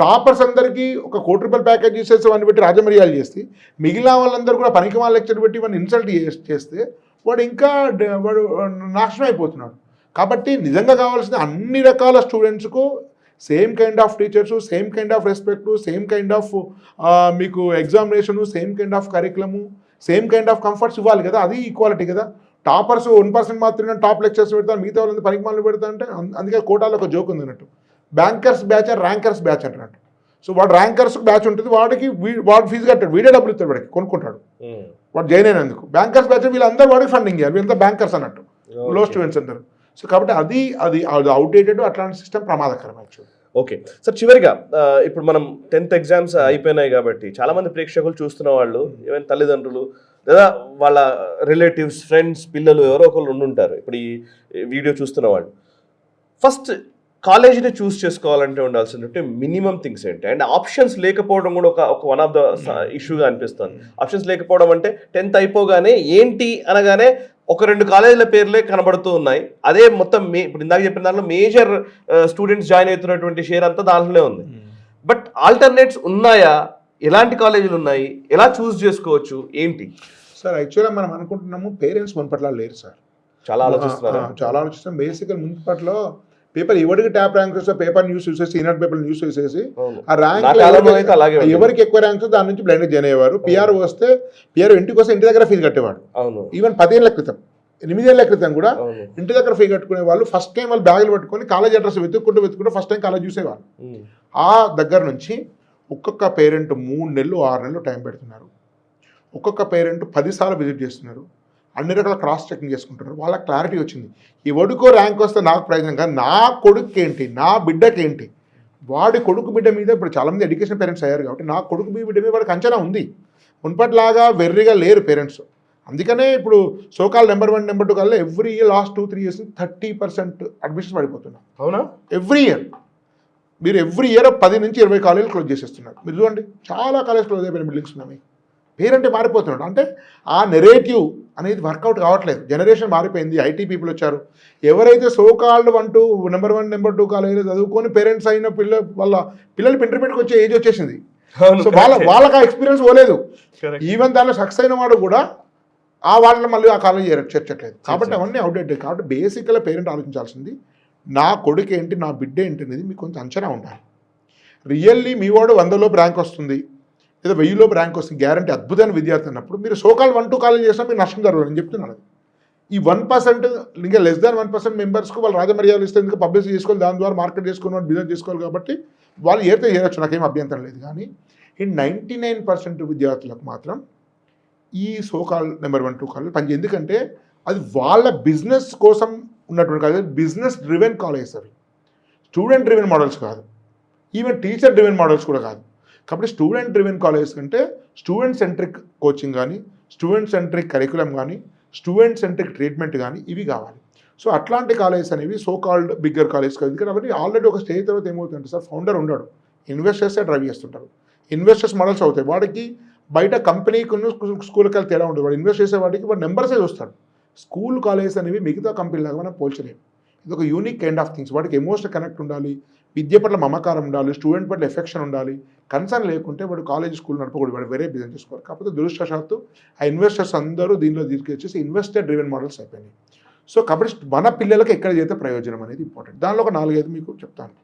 టాపర్స్ అందరికీ ఒక ₹1 కోటి ప్యాకేజ్ చేసేసి వాడిని పెట్టి రాజమర్యాలు చేసి మిగిలిన వాళ్ళందరూ కూడా పనికి వాళ్ళ లెక్చర్ పెట్టి వాడిని ఇన్సల్ట్ చేస్తే వాడు నాశనం అయిపోతున్నాడు. కాబట్టి నిజంగా కావాల్సిన అన్ని రకాల స్టూడెంట్స్కు same kind of teachers, same kind of respect, same kind of మీకు examination, same kind of curriculum, same kind of comforts ఇవ్వాలి కదా. అది ఈక్వాలిటీ కదా. టాపర్స్ 1% మాత్రమే టాప్ లెక్చర్స్ పెడతాను, మిగతా వాళ్ళంతా పనికి మాలు పెడతా అంటే అందుకే కోటాలో ఒక జోక్ ఉంది అన్నట్టు, బ్యాంకర్స్ బ్యాచ్ ర్యాంకర్స్ బ్యాచ్ అంటున్నట్టు. సో వాడు ర్యాంకర్స్ బ్యాచ్ ఉంటుంది, వాడు ఫీజు కట్టాడు, వీడే డబ్బులు ఇస్తాడు, వాడికి కొనుక్కుంటాడు, వాడు జాయిన్ అయినందుకు. బ్యాంకర్స్ బ్యాచ్ వీళ్ళందరూ వాడికి ఫండింగ్ చేయాలి, వీళ్ళంతా బ్యాంకర్స్ అన్నట్టు, లో స్టూడెంట్స్ అంటారు. సో కాబట్టి అది అవుట్డేటెడ్, అట్లాంటి సిస్టమ్ ప్రమాదకరం యాక్చువల్లీ. ఓకే సార్, చివరిగా ఇప్పుడు మనం 10th ఎగ్జామ్స్ అయిపోయినాయి కాబట్టి చాలా మంది ప్రేక్షకులు చూస్తున్న వాళ్ళు, ఈవెన్ తల్లిదండ్రులు లేదా వాళ్ళ రిలేటివ్స్, ఫ్రెండ్స్, పిల్లలు ఎవరో ఒకరు ఉండుంటారు ఇప్పుడు ఈ వీడియో చూస్తున్న వాళ్ళు. ఫస్ట్ కాలేజీని చూస్ చేసుకోవాలంటే ఉండాల్సినటువంటి మినిమం థింగ్స్ ఏంటి? అండ్ ఆప్షన్స్ లేకపోవడం కూడా ఒక వన్ ఆఫ్ ద ఇష్యూగా అనిపిస్తుంది. ఆప్షన్స్ లేకపోవడం అంటే 10th అయిపోగానే ఏంటి అనగానే 1-2 కాలేజీల పేర్లే కనబడుతూ ఉన్నాయి. అదే మొత్తం ఇప్పుడు ఇందాక చెప్పిన దాంట్లో మేజర్ స్టూడెంట్స్ జాయిన్ అవుతున్నటువంటి షేర్ అంతా దాంట్లోనే ఉంది. బట్ ఆల్టర్నేట్స్ ఉన్నాయా? ఎలాంటి కాలేజీలు ఉన్నాయి? ఎలా చూస్ చేసుకోవచ్చు? ఏంటి సార్? యాక్చువల్గా మనం అనుకుంటున్నాము పేరెంట్స్ మున్పట్ల లేరు సార్, చాలా ఆలోచిస్తాం. బేసిక్గా మున్పట్లో పేపర్ ఎవరికి ట్యాప్ ర్యాంక్ వస్తే పేపర్ న్యూస్ చూసేసి, ఈనాడు పేపర్ న్యూస్ చూసేసి ఆ ర్యాంక్ ఎవరికి ఎక్కువ ర్యాంక్స్ దాని నుంచి బ్లైండ్ జాయిన్ అయ్యేవారు. పిఆర్ వస్తే పిఆర్ ఇంటికి వస్తే ఇంటి దగ్గర ఫీజు కట్టేవాడు. ఈవెన్ 10 ఏళ్ల క్రితం, 8 ఏళ్ల క్రితం కూడా ఇంటి దగ్గర ఫీ కట్టుకునే వాళ్ళు. ఫస్ట్ టైం వాళ్ళు బ్యాగులు పట్టుకొని కాలేజ్ అడ్రస్ వెతుక్కుంటూ ఫస్ట్ టైం కాలేజ్ చూసేవాళ్ళు. ఆ దగ్గర నుంచి ఒక్కొక్క పేరెంట్ 3 నెలలు 6 నెలలు టైం పెడుతున్నారు. ఒక్కొక్క పేరెంట్ 10 సార్లు విజిట్ చేస్తున్నారు. అన్ని రకాల క్రాస్ చెకింగ్ చేసుకుంటున్నారు. వాళ్ళకి క్లారిటీ వచ్చింది, ఎవడికో ర్యాంక్ వస్తే నాకు ప్రయోజనం కాదు, నా కొడుకు ఏంటి, నా బిడ్డకేంటి, వాడి కొడుకు బిడ్డ మీద ఇప్పుడు చాలామంది ఎడ్యుకేషన్ పేరెంట్స్ అయ్యారు కాబట్టి నా కొడుకు బిడ్డ మీద వాడికి అంచనా ఉంది. మున్పట్లాగా వెర్రిగా లేరు పేరెంట్స్. అందుకనే ఇప్పుడు సోకాల్ నెంబర్ 1 నెంబర్ 2 కల్లా every year last 2-3 years 30% admissions పడిపోతున్నాయి. అవునా? ఎవ్రీ ఇయర్ మీరు ఎవ్రీ ఇయర్ 10 నుంచి 20 కాలేజీలు క్లోజ్ చేసేస్తున్నారు. మీరు చూడండి, చాలా కాలేజ్ క్లోజ్ అయిపోయిన బిల్డింగ్స్ ఉన్నాయి. పేరంటే మారిపోతున్నాడు. అంటే ఆ నెరేటివ్ అనేది వర్కౌట్ కావట్లేదు. జనరేషన్ మారిపోయింది. ఐటీ పీపుల్ వచ్చారు. ఎవరైతే సోకాల్డ్ 1 నెంబర్ 1 నెంబర్ 2 కాలేజీలో చదువుకొని పేరెంట్స్ అయిన వాళ్ళ పిల్లలు ఇంటర్మీడియట్కి వచ్చే ఏజ్ వచ్చేసింది. సో వాళ్ళకి ఆ ఎక్స్పీరియన్స్ పోలేదు. ఈవెన్ దానిలో సక్సెస్ అయిన వాడు కూడా వాళ్ళని మళ్ళీ ఆ కాలేజ్ చేర్చట్లేదు. కాబట్టి అవన్నీ అవుట్డేటెడ్. కాబట్టి బేసిక్గా పేరెంట్ ఆలోచించాల్సింది, నా కొడుకు ఏంటి, నా బిడ్డ ఏంటి అనేది మీకు కొంచెం అంచనా ఉండాలి. రియల్లీ మీ వాడు 100లోపు ర్యాంక్ వస్తుంది, లేదా 1000లోపు ర్యాంక్ వస్తుంది, గ్యారంటీ అద్భుతమైన విద్యార్థి అన్నప్పుడు మీరు సోకాల్ 1-2 కాలేజ్ చేసినా మీరు నష్టం జరగదు అని చెప్తున్నాను. ఈ 1% ఇంకా లెస్ దాన్ 1% మెంబర్స్కు వాళ్ళు రాజమర్యాదలు ఇస్తే ఎందుకు పబ్లిసిటీ చేసుకోవాలి, దాని ద్వారా మార్కెట్ చేసుకుని వాళ్ళు బిజినెస్ చేసుకోవాలి. కాబట్టి వాళ్ళు ఏరితే చేయొచ్చు, నాకేం అభ్యంతరం లేదు. కానీ ఈ 99% విద్యార్థులకు మాత్రం ఈ సోకాల్ నెంబర్ 1-2 కాలేజ్ పని. ఎందుకంటే అది వాళ్ళ బిజినెస్ కోసం ఉన్నటువంటి కాలేజ్, బిజినెస్ డ్రివెన్ కాలేజెస్ అవి, స్టూడెంట్ డ్రివెన్ మోడల్స్ కాదు, ఈవెన్ టీచర్ డ్రివెన్ మోడల్స్ కూడా కాదు. కాబట్టి స్టూడెంట్ డ్రివెన్ కాలేజెస్ కంటే స్టూడెంట్ సెంట్రిక్ కోచింగ్ కానీ, స్టూడెంట్ సెంట్రిక్ కరికులం కానీ, స్టూడెంట్ సెంట్రిక్ ట్రీట్మెంట్ కానీ ఇవి కావాలి. సో అట్లాంటి కాలేజెస్ అనేవి సోకాల్డ్ బిగ్గర్ కాలేజ్ కాదు. ఎందుకంటే అవన్నీ ఆల్రెడీ ఒక స్టేజ్ తర్వాత ఏమవుతుందంటే సార్, ఫౌండర్ ఉండడు, ఇన్వెస్టర్సే డ్రైవ్ చేస్తుంటారు. ఇన్వెస్టర్స్ మోడల్స్ అవుతాయి. వాడికి బయట కంపెనీకి స్కూల్కి వెళ్ళి తేడా ఉంటుంది. వాడు ఇన్వెస్ట్ చేసే వాడికి వాడు నెంబర్సే చూస్తాడు. స్కూల్ కాలేజెస్ అనేవి మిగతా కంపెనీలాగా మనం పోల్చలేము. ఇది ఒక యూనిక్ కైండ్ ఆఫ్ థింగ్స్. వాడికి ఎమోషనల్ కనెక్ట్ ఉండాలి, విద్య పట్ల మమకారం ఉండాలి, స్టూడెంట్ పట్ల ఎఫెక్షన్ ఉండాలి. కన్సర్న్ లేకుంటే వాడు కాలేజ్ స్కూల్ నడపకూడదు, వాడు వేరే బిజినెస్ చేసుకోవాలి. కాకపోతే దురదృష్టవశాత్తు ఆ ఇన్వెస్టర్స్ అందరూ దీనిలో తీసుకొచ్చేసి ఇన్వెస్టర్ డ్రివెన్ మోడల్స్ అయిపోయినాయి. సో కాబట్టి మన పిల్లలకి ఎక్కడ చేస్తే ప్రయోజనం అనేది ఇంపార్టెంట్. దానిలో ఒక 4-5 మీకు చెప్తాను.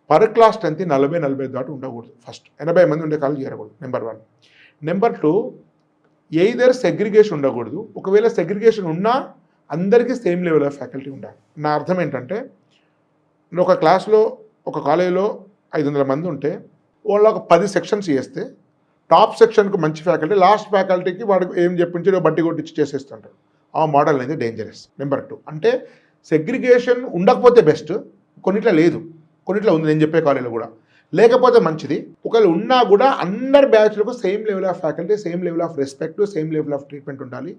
పర్ క్లాస్ 10 40-40 దాటి ఉండకూడదు. ఫస్ట్ 80 మంది ఉండే కాలేజ్ చేరకూడదు, నెంబర్ 1. నెంబర్ 2, ఎయిదర్ సెగ్రిగేషన్ ఉండకూడదు. ఒకవేళ సెగ్రిగేషన్ ఉన్నా అందరికీ సేమ్ లెవెల్ ఆఫ్ ఫ్యాకల్టీ ఉండాలి. నా అర్థం ఏంటంటే, ఒక క్లాస్లో ఒక కాలేజీలో 500 మంది ఉంటే వాళ్ళు ఒక 10 సెక్షన్స్ చేస్తే టాప్ సెక్షన్కి మంచి ఫ్యాకల్టీ, లాస్ట్ ఫ్యాకల్టీకి వాడికి ఏం చెప్పించి బట్టి కొట్టించి చేసేస్తుంటారు. ఆ మోడల్ అనేది డేంజరస్. నెంబర్ 2 అంటే సెగ్రిగేషన్ ఉండకపోతే బెస్ట్, కొన్నిట్లో లేదు, కొన్నిట్లో ఉంది. నేను చెప్పే కాలేజీలో కూడా లేకపోతే మంచిది. ఒకవేళ ఉన్నా కూడా అందరి బ్యాచ్లకు same level of faculty, same level of respect, same level of treatment ఉండాలి.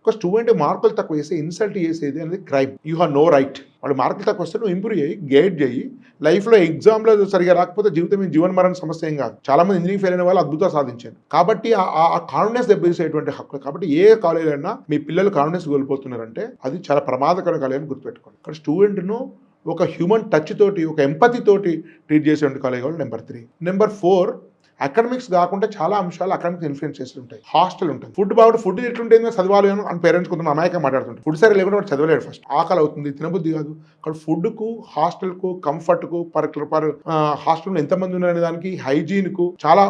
ఒక స్టూడెంట్ మార్కులు తక్కువ వేసి ఇన్సల్ట్ చేసేది అనేది crime. You have no right. వాడు మార్కులు తక్కువ వస్తే నువ్వు ఇంప్రూవ్ చేయి, గైడ్ చేయి. లైఫ్లో ఎగ్జామ్లో సరిగా రాకపోతే జీవన మరణ సమస్య ఏం కాదు. చాలామంది ఇంజనీరింగ్ ఫెయిల్ అయిన వాళ్ళు అద్భుతం సాధించారు. కాబట్టి ఆ కాన్ఫిడెన్స్ దెబ్బతీసేటువంటి హక్కు. కాబట్టి ఏ కాలేజ్ అయినా మీ పిల్లలు కాన్ఫిడెన్స్ కోల్పోతున్నారంటే అది చాలా ప్రమాదకర కాలేజ్ అని గుర్తుపెట్టుకోండి. ఇక్కడ స్టూడెంట్ను ఒక హ్యూమన్ టచ్ తోటి, ఒక ఎంపతి తోటి ట్రీట్ చేసేటువంటి కాలేజ్ వాళ్ళు నెంబర్ 3. నెంబర్ 4, అకాడమిక్స్ కాకుండా చాలా అంశాలు అకాడమిక్స్ ఇన్ఫ్లుయెన్స్ చేసి ఉంటాయి. హాస్టల్ ఉంటుంది, ఫుడ్ బాగుంటుంది. ఫుడ్ ఎట్లుంటుంది, చదవాలి అని పేరెంట్స్ కొంత అమాయకంగా మాట్లాడుతుంటారు. ఫుడ్ సరే లేకుండా వాడు చదవలేడు. ఫస్ట్ ఆకలి అవుతుంది, తినబుద్ధి కాదు. అక్కడ ఫుడ్కు, హాస్టల్కు, కంఫర్ట్కు, పర్ హాస్టల్లో ఎంతమంది ఉన్నారనే దానికి, హైజీన్కు చాలా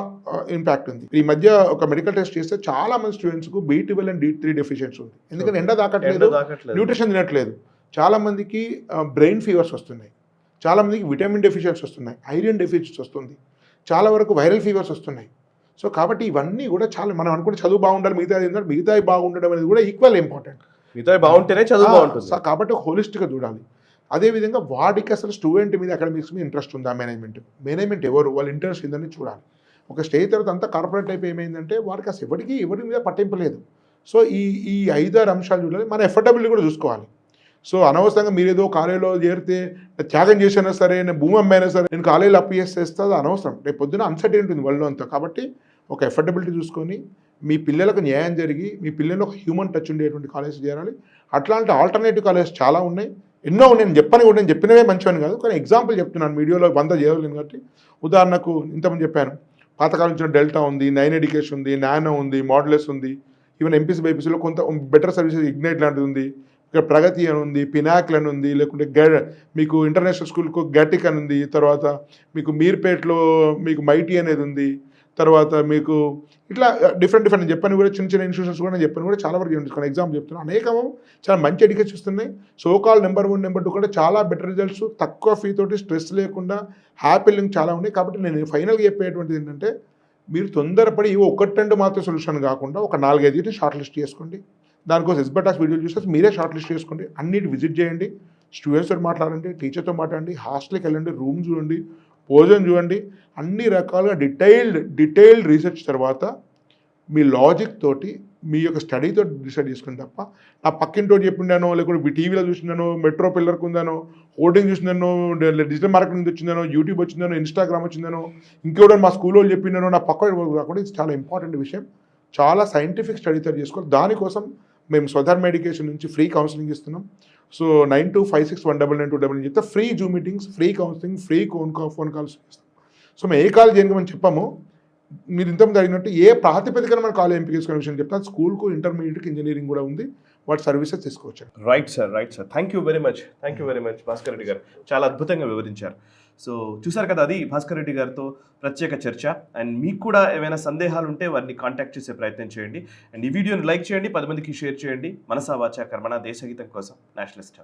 ఇంపాక్ట్ ఉంది. ఈ మధ్య ఒక మెడికల్ టెస్ట్ చేస్తే చాలా మంది స్టూడెంట్స్కు B12 అండ్ D3 డెఫిషియన్సీ ఉంది. ఎందుకంటే ఎండ దాకట్లేదు, న్యూట్రిషన్ తినట్లేదు. చాలామందికి బ్రెయిన్ ఫీవర్స్ వస్తున్నాయి, చాలామందికి విటమిన్ డెఫిషియన్సీ వస్తున్నాయి, ఐరన్ డెఫిషియన్సీ వస్తుంది, చాలా వరకు వైరల్ ఫీవర్స్ వస్తున్నాయి. సో కాబట్టి ఇవన్నీ కూడా చాలా, మనం అనుకుంటే చదువు బాగుండాలి, మిగతాది బాగుండడం అనేది కూడా ఈక్వల్ ఇంపార్టెంట్. మిగతాది బాగుంటేనే చదువు బాగుంటుంది. కాబట్టి హోలిస్టిక్గా చూడాలి. అదేవిధంగా వాడికి అసలు స్టూడెంట్ మీద అకాడమిక్స్ మీద ఇంట్రెస్ట్ ఉందా, మేనేజ్మెంట్ ఎవరు, వాళ్ళ ఇంట్రెస్ట్ ఉందని చూడాలి. ఒక స్టేజ్ తర్వాత అంతా కార్పొరేట్ టైప్ ఏమైందంటే వాడికి అసలు ఎవరి మీద పట్టింపు లేదు. సో ఈ 5-6 అంశాలు చూడాలి. మన ఎఫర్డబిలిటీ కూడా చూసుకోవాలి. సో అనవసరంగా మీరు ఏదో కాలేజీలో చేరితే త్యాగం చేసినా సరే, నేను భూమి అమ్మైనా సరే, నేను కాలేజీలో అప్పు చేస్తే అది అనవసరం. రేపు పొద్దున అన్సర్టైనిటీ ఉంటుంది వరల్డ్లో అంతా. కాబట్టి ఒక ఎఫర్డబిలిటీ చూసుకొని మీ పిల్లలకు న్యాయం జరిగి, మీ పిల్లలకు హ్యూమన్ టచ్ ఉండేటువంటి కాలేజ్ చేరాలి. అట్లాంటి ఆల్టర్నేటివ్ కాలేజెస్ చాలా ఉన్నాయి, ఎన్నో ఉన్నాయి. నేను చెప్పినవే మంచివని కాదు, కానీ ఎగ్జాంపుల్ చెప్తున్నాను. వీడియోలో 100 చేయలేను కాబట్టి ఉదాహరణకు ఇంతకుముందు చెప్పాను, పాతకాలం నుంచి డెల్టా ఉంది, 9 ఎడ్యుకేషన్ ఉంది, నానో ఉంది, మోడలెస్ ఉంది, ఈవెన్ ఎంపీసీ బైపీసీలో కొంత బెటర్ సర్వీసెస్ ఇగ్నైట్ లాంటిది ఉంది, ఇక్కడ ప్రగతి అని ఉంది, పినాకిల్ అని ఉంది, లేకుంటే మీకు ఇంటర్నేషనల్ స్కూల్కు గటిక్ అని ఉంది, తర్వాత మీకు మీర్పేట్లో మీకు మైటీ అనేది ఉంది, తర్వాత మీకు ఇట్లా డిఫరెంట్ చెప్పని కూడా చిన్న ఇన్స్టిట్యూషన్స్ కూడా నేను చెప్పని కూడా చాలా వరకు చూసుకున్నాను. ఎగ్జాంపుల్ చెప్తున్నాను, అనేకము చాలా మంచి ఎడ్యుకేషన్ వస్తున్నాయి. సోకాల్ నెంబర్ 1 నెంబర్ 2 కూడా చాలా బెటర్ రిజల్ట్స్, తక్కువ ఫీ తోటి, స్ట్రెస్ లేకుండా, హ్యాపీ లింక్ చాలా ఉన్నాయి. కాబట్టి నేను ఫైనల్గా చెప్పేటువంటిది ఏంటంటే, మీరు తొందరపడి 1-2 మాత్రం సొల్యూషన్ కాకుండా ఒక 4-5 షార్ట్ లిస్ట్ చేసుకోండి. దానికోసం ఎస్బెటాస్ వీడియో చూసేసి మీరే షార్ట్ లిస్ట్ చేసుకోండి. అన్నిటి విజిట్ చేయండి, స్టూడెంట్స్తో మాట్లాడండి, టీచర్తో మాట్లాడండి, హాస్టల్కి వెళ్ళండి, రూమ్ చూడండి, భోజనం చూడండి. అన్ని రకాలుగా డీటెయిల్డ్ రీసెర్చ్ తర్వాత మీ లాజిక్ తోటి మీ యొక్క స్టడీతో డిసైడ్ చేసుకుని తప్ప నా పక్కింటోటి చెప్పిండానో లేకపోతే టీవీలో చూసిందానో మెట్రో పిల్లర్కి ఉందానో హోర్డింగ్ చూసిందానో డిజిటల్ మార్కెటింగ్ వచ్చిందానో యూట్యూబ్ వచ్చిందానో ఇన్స్టాగ్రామ్ వచ్చిందానో ఇంకెవడో మా స్కూల్లో చెప్పిండానో నా పక్క కాకుండా ఇది చాలా ఇంపార్టెంట్ విషయం. చాలా సైంటిఫిక్ స్టడీతో చేసుకోవాలి. దానికోసం మేము స్వధర్మ ఎడ్యుకేషన్ నుంచి ఫ్రీ కౌన్సిలింగ్ ఇస్తున్నాం. సో 9256199299 చెప్తే free Zoom meetings, free counselling, free phone calls ఇస్తాం. సో మేము ఏ కాలేజ్ చేయడానికి మనం చెప్పాము. మీరు ఇంతకుముందు అడిగినట్టు ఏ ప్రాతిపదికన మన కాలేజ్ ఎంపిక చేసుకునే విషయం చెప్తాను. స్కూల్కు ఇంటర్మీడియట్కి ఇంజనీరింగ్ కూడా ఉంది. వాటి సర్వీసెస్ తీసుకోవచ్చు. Right sir. Thank you very much Bhaskar Reddy గారు, చాలా అద్భుతంగా వివరించారు. సో చూసారు కదా, అది భాస్కర్ రెడ్డి గారితో ప్రత్యేక చర్చ. అండ్ మీకు కూడా ఏమైనా సందేహాలు ఉంటే వారిని కాంటాక్ట్ చేసే ప్రయత్నం చేయండి. అండ్ ఈ వీడియోని లైక్ చేయండి, 10 మందికి షేర్ చేయండి. మనసా వాచా కర్మణ దేశహితం కోసం నేషనలిస్ట్.